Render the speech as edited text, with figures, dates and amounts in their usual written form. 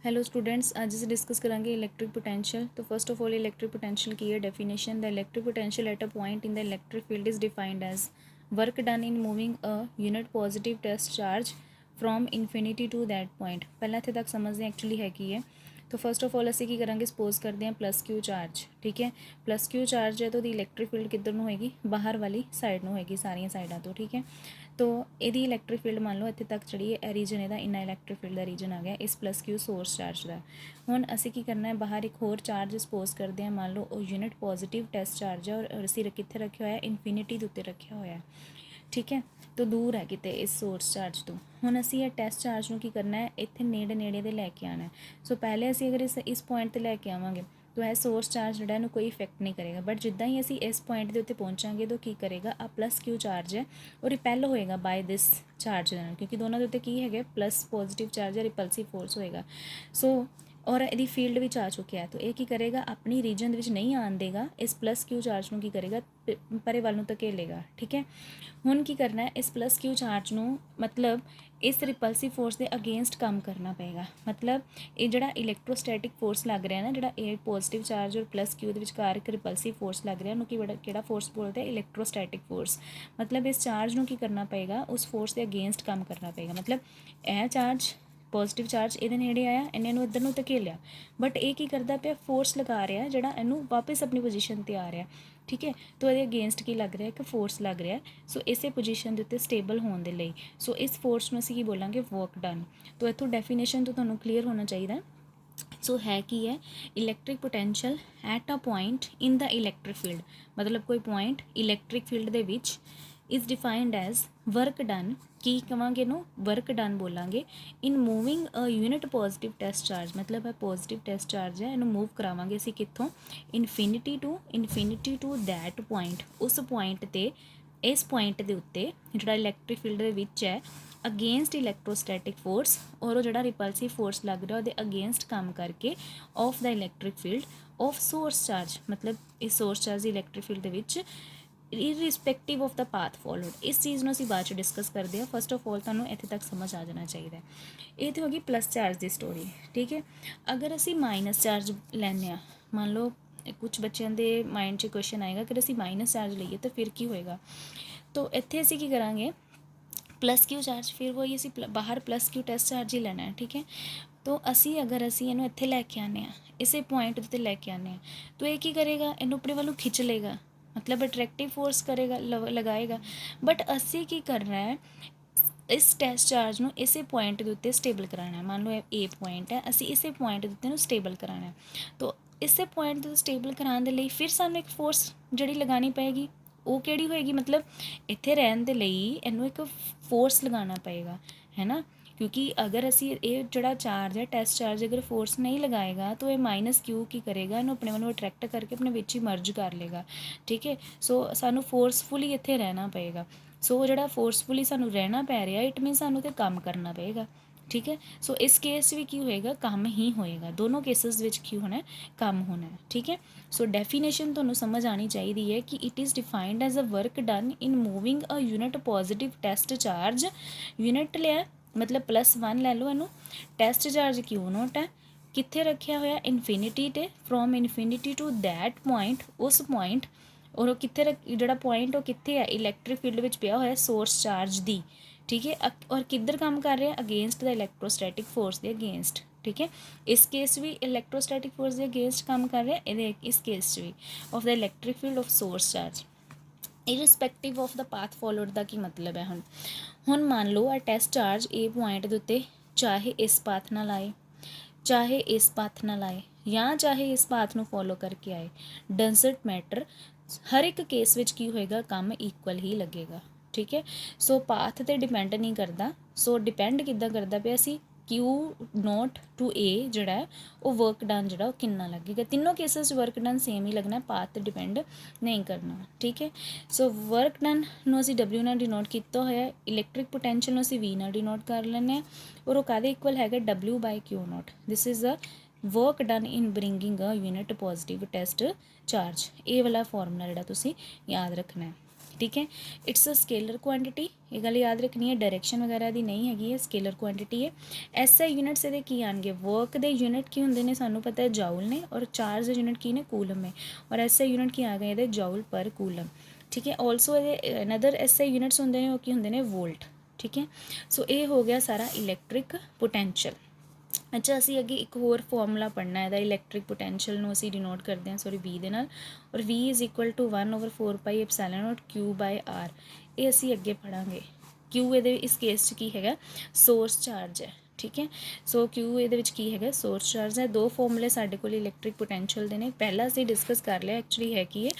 Hello students, आज ਅਸੀਂ discuss करेंगे इलैक्ट्रिक पोटेंशियल। तो first of all electric potential की है definition. The electric potential at a point in the electric field is defined as work done in moving a unit positive test charge from infinity to that point. पहला इत्थे तक समझते हैं actually है की है। तो फर्स्ट ऑफ ऑल असी की करेंगे, सपोज करते हैं प्लस क्यू चार्ज। ठीक है, प्लस क्यू चार्ज है तो इलैक्ट्रिक फील्ड किधर ਨੂੰ होएगी, बाहर वाली साइड ਨੂੰ होएगी, सारिया साइडों तो। ठीक है, तो यदि इलैक्ट्रिक फील्ड मान लो इत्थे तक चढ़ी है, रीजन यदा इन्ना इलैक्ट्रिक फील्ड का रीजन आ गया इस प्लस क्यू सोर्स चार्ज का। हुण असी की करना है, बाहर एक होर चार्ज सपोज करते हैं, मान लो वो यूनिट पॉजिटिव टेस्ट चार्ज है और असी कित्थे रखा होया, इनफिनिटी के उत्ते रखा होया। ठीक है, तो दूर है किते इस सोर्स चार्ज तो। हुण असी ये टेस्ट चार्ज नूं की करना है, इत्थे नेड़े नेड़े दे लैके आना है। सो पहले असी अगर इस पॉइंट ते लैके आवांगे तो यह सोर्स चार्ज जोड़ा इन्हू कोई इफेक्ट नहीं करेगा। बट जिदा ही असी इस पॉइंट के उत्ते पहुँचांगे तो की करेगा, आ प्लस क्यू चार्ज है और रिपैल होएगा बाय दिस चार्ज, क्योंकि दोनों के उत्ते की है प्लस पॉजिटिव चार्ज है, रिपल्सिव फोर्स होएगा। सो और यदि फील्ड विच आ चुका है तो ये की करेगा, अपनी रीजन विच नहीं आन देगा, इस प्लस क्यू चार्ज नूं की करेगा, परे वाल नूं धकेलेगा। ठीक है, हुण की करना है, इस प्लस क्यू चार्ज नूं मतलब इस रिपल्सिव फोर्स के अगेंस्ट काम करना पेगा। मतलब ये जोड़ा इलैक्ट्रोस्टैटिक फोर्स लग रहा है ना, जोड़ा ए पॉजिटिव चार्ज और प्लस क्यू के विचकार एक रिपल्सिव फोर्स लग रहा है, उन्होंने बड़ा केड़ा फोर्स बोलते हैं, इलैक्ट्रोस्टैटिक फोर्स। मतलब इस चार्ज नूं की करना पेगा, उस फोर्स के अगेंस्ट काम करना पेगा। मतलब यह चार्ज पॉजिटिव चार्ज ये नेड़े आया, इन्हें इधर नूं धकेलिया, बट ये की करता पे फोर्स लगा रहा है जोड़ा इनू वापस अपनी पोजीशन पर आ रहा है। ठीक है, तो ये अगेंस्ट की लग रहा है कि फोर्स लग रहा है। सो इस पोजीशन के उत्ते स्टेबल होने के लिए, सो इस फोर्स में असीं की बोलांगे वर्क डन। तो इतों डेफिनेशन तो तुहानूं क्लीयर होना चाहिए। सो है कि है electric potential at a point in the electric field, मतलब कोई पॉइंट इलैक्ट्रिक फील्ड दे which is defined as work done. की कहांगे नू वर्क डन बोलांगे in moving a unit positive test charge. मतलब है पॉजिटिव टेस्ट चार्ज है, इनू मूव करावांगे असीं कित्थों, इनफिनिटी टू दैट पॉइंट। उस पॉइंट ते इस पॉइंट के उत्ते जोड़ा इलैक्ट्रिक फील्ड दे विच है अगेंस्ट इलैक्ट्रोस्टैटिक फोर्स, और वो जोड़ा रिपल्सिव फोर्स लग रहा है वो अगेंस्ट काम करके of the electric field of source charge. मतलब इस सोर्स चार्ज इलैक्ट्रिक फील्ड दे which irrespective of the path followed. इस चीज़ में असीं बाद च डिस्कस करते हैं। फस्ट ऑफ ऑल तुहानूं इत्थे तक समझ आ जाना चाहिए। ये तो होगी प्लस चार्ज की स्टोरी। ठीक है, अगर असीं माइनस चार्ज लैने, मान लो कुछ बच्चों के माइंड च क्वेश्चन आएगा कि असीं माइनस चार्ज लईए तो फिर की होएगा। तो इत्थे असीं की करांगे, प्लस क्यू चार्ज, फिर वही असी बाहर प्लस क्यू टेस्ट चार्ज ही लेना है। ठीक है, तो असी अगर असी इनू इत्थे लैके आने, इसे पॉइंट उत्ते लैके आने, तो ये की करेगा, इनू अपने वालों खिंच लेगा, मतलब अट्रैक्टिव फोर्स करेगा, लगाएगा। बट असी की करना है, इस टेस्ट चार्ज नू इसे पॉइंट के उत्ते स्टेबल कराना है। मान लो ए पॉइंट है, असी इसे पॉइंट के उत्ते स्टेबल कराना है। तो इसे पॉइंट के स्टेबल कराने के लिए फिर सानू एक फोर्स जिहड़ी लगानी पेगी, वो किहड़ी होएगी, मतलब इत्थे रहन दे लई इनू एक फोर्स लगाना पएगा, है ना। क्योंकि अगर असी ये जोड़ा चार्ज है टेस्ट चार्ज अगर फोर्स नहीं लगाएगा तो ये माइनस क्यू की करेगा, इन्हों अपने वालों अट्रैक्ट करके अपने विच ही मर्ज कर लेगा। ठीक है, सो सानू फोर्सफुली इत्थे रहना पएगा। सो जोड़ा फोर्सफुली सानू रहना पै रहा, इट मीन सानू तो काम करना पेगा। ठीक है, सो इस केस भी की होएगा, काम ही होएगा। दोनों केसेस विच की होना है, काम होना है। ठीक है, सो डेफिनेशन तुहानूं समझ आनी चाहिए है कि it is defined as a work done in moving a unit positive test charge. Unit लिया मतलब +1 लै लो इनू, टेस्ट चार्ज क्यू नोट है, कित्थे रखा होया, इनफिनिटी ते, from infinity to that point, उस पॉइंट, और वो कित्थे जोड़ा पॉइंट वो कित्थे है, इलैक्ट्रिक फील्ड विच पिया होया सोर्स चार्ज दी। ठीक है, और किधर काम कर रहे हैं, अगेंस्ट द इलैक्ट्रोस्टैटिक फोर्स के अगेंस्ट। ठीक है, इस केस भी इलैक्ट्रोस्टैटिक फोर्स के अगेंस्ट काम कर रहे हैं, इस केस भी of the electric field of source charge irrespective of the path followed का की मतलब है। हुण मान लो आ टेस्ट चार्ज ए पॉइंट के उत्ते चाहे इस पाथ नाल आए, चाहे इस पाथ नाल आए, या चाहे इस पाथ नूं फॉलो करके आए, डजंट मैटर। हर एक केस विच की होएगा, काम इक्वल ही लगेगा। ठीक है, सो पाथ ते डिपेंड नहीं करता। सो डिपेंड किद्दां करदा पिया सी क्यू नोट टू ए जोड़ा है वो वर्क डन जोड़ा वो कितना लगेगा। तीनों केसेस वर्क डन सेम ही लगना, पाथ डिपेंड नहीं करना। ठीक है, सो वर्क डन नूं असीं W नाल डिनोट किया होया, इलैक्ट्रिक पोटेंशियल नूं असीं V नाल डिनोट कर लैंदे, और वो काहदे इक्वल हैगा, W/Q note. This is a work done in bringing a unit positive test charge. ये वाला फॉर्मूला जोड़ा तुसीं याद रखना है। ठीक है। इट्स अ स्केलर क्वांटिटी, ये गल याद रखनी है, डायरैक्शन वगैरह दी नहीं हैगी है, स्केलर क्वांटिटी है। SI यूनिट्स ये की आएंगे, वर्क के यूनिट की होंगे ने सानू पता है जाउल ने, और चार्ज के यूनिट की ने कूलम है, और SI यूनिट की आ गए ये जाउल पर कूलम, ठीक है। ऑलसो ये अनदर SI यूनिट्स होंगे ने, वो की होंगे ने वोल्ट, ठीक है। सो ये हो गया सारा इलैक्ट्रिक पोटैंशियल। अच्छा, असी अगे एक होर फॉर्मूला पढ़ना है, इलैक्ट्रिक पोटैंशियल नूं असी डिनोट करते हैं सॉरी V दे नाल, और V is equal to 1/4 epsilon nought Q/R। ये असी अगे पढ़ांगे। Q ये इस केस च की है, सोर्स चार्ज है, ठीक है। सो Q ये की है, सोर्स चार्ज है। दो फॉर्मूले साडे कोल इलैक्ट्रिक पोटैंशियल दे ने, पहला असी डिस्कस कर लिया एक्चुअली है कि